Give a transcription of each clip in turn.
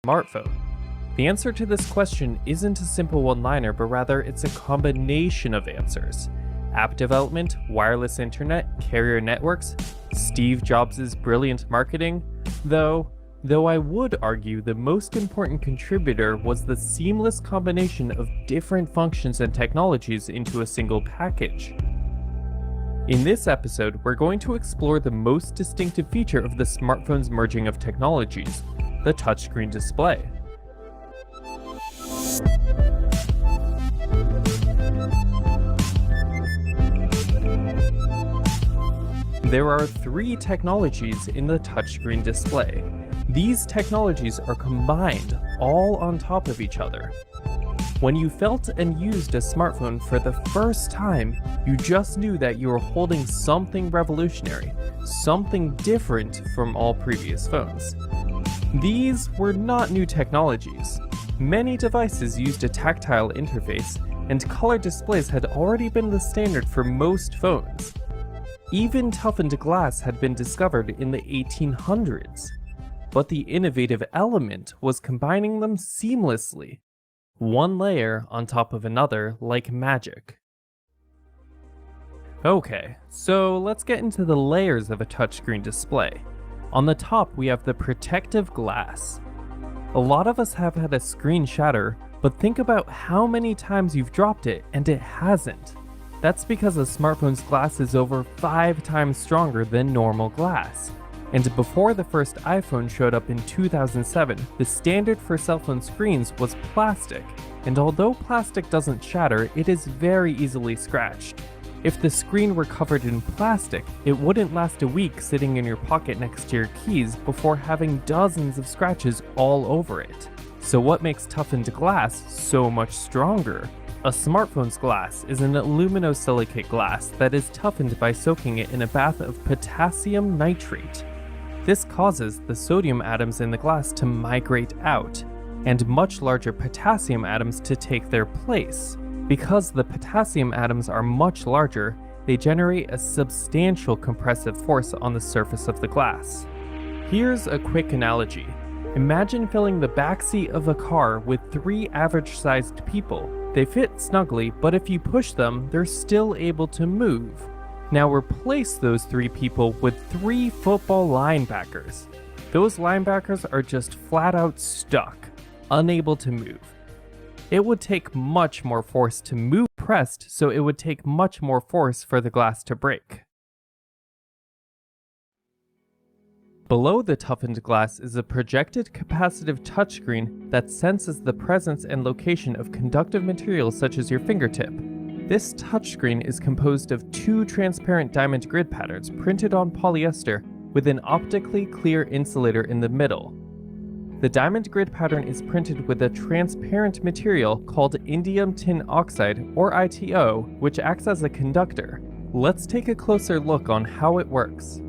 smartphone? The answer to this question isn't a simple one-liner, but rather it's a combination of answers. App development, wireless internet, carrier networks, Steve Jobs' brilliant marketing. Though I would argue the most important contributor was the seamless combination of different functions and technologies into a single package. In this episode, we're going to explore the most distinctive feature of the smartphone's merging of technologies, the touchscreen display. There are three technologies in the touchscreen display. These technologies are combined all on top of each other. When you felt and used a smartphone for the first time, you just knew that you were holding something revolutionary, something different from all previous phones. These were not new technologies. Many devices used a tactile interface, and color displays had already been the standard for most phones. Even toughened glass had been discovered in the 1800s. But the innovative element was combining them seamlessly, one layer on top of another like magic. Okay, so let's get into the layers of a touchscreen display. On the top, we have the protective glass. A lot of us have had a screen shatter, but think about how many times you've dropped it and it hasn't. That's because a smartphone's glass is over 5 times stronger than normal glass. And before the first iPhone showed up in 2007, the standard for cell phone screens was plastic. And although plastic doesn't shatter, it is very easily scratched. If the screen were covered in plastic, it wouldn't last a week sitting in your pocket next to your keys before having dozens of scratches all over it. So what makes toughened glass so much stronger? A smartphone's glass is an aluminosilicate glass that is toughened by soaking it in a bath of potassium nitrate. This causes the sodium atoms in the glass to migrate out, and much larger potassium atoms to take their place. Because the potassium atoms are much larger, they generate a substantial compressive force on the surface of the glass. Here's a quick analogy. Imagine filling the backseat of a car with 3 average-sized people. They fit snugly, but if you push them, they're still able to move. Now replace those 3 people with 3 football linebackers. Those linebackers are just flat out stuck, unable to move. It would take much more force to move pressed, so it would take much more force for the glass to break. Below the toughened glass is a projected capacitive touchscreen that senses the presence and location of conductive materials such as your fingertip. This touchscreen is composed of 2 transparent diamond grid patterns printed on polyester with an optically clear insulator in the middle. The diamond grid pattern is printed with a transparent material called indium tin oxide, or ITO, which acts as a conductor. Let's take a closer look on how it works.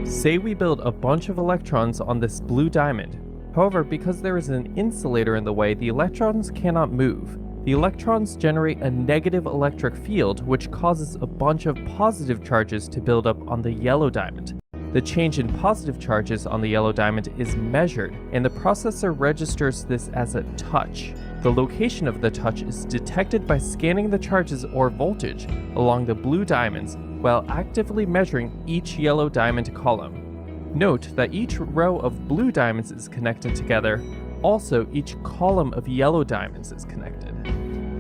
Say we build a bunch of electrons on this blue diamond. However, because there is an insulator in the way, the electrons cannot move. The electrons generate a negative electric field, which causes a bunch of positive charges to build up on the yellow diamond. The change in positive charges on the yellow diamond is measured, and the processor registers this as a touch. The location of the touch is detected by scanning the charges or voltage along the blue diamonds while actively measuring each yellow diamond column. Note that each row of blue diamonds is connected together. Also, each column of yellow diamonds is connected.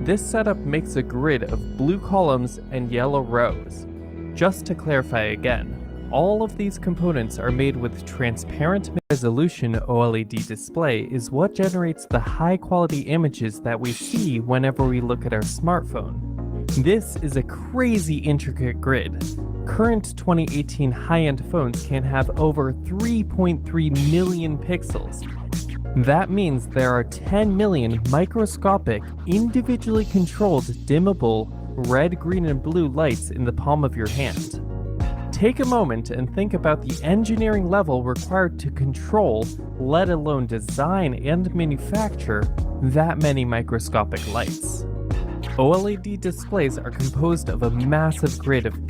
This setup makes a grid of blue columns and yellow rows. Just to clarify again, all of these components are made with transparent resolution OLED display is what generates the high quality images that we see whenever we look at our smartphone. This is a crazy intricate grid. Current 2018 high-end phones can have over 3.3 million pixels. That means there are 10 million microscopic, individually controlled, dimmable, red, green, and blue lights in the palm of your hand. Take a moment and think about the engineering level required to control, let alone design and manufacture, that many microscopic lights. OLED displays are composed of a massive grid of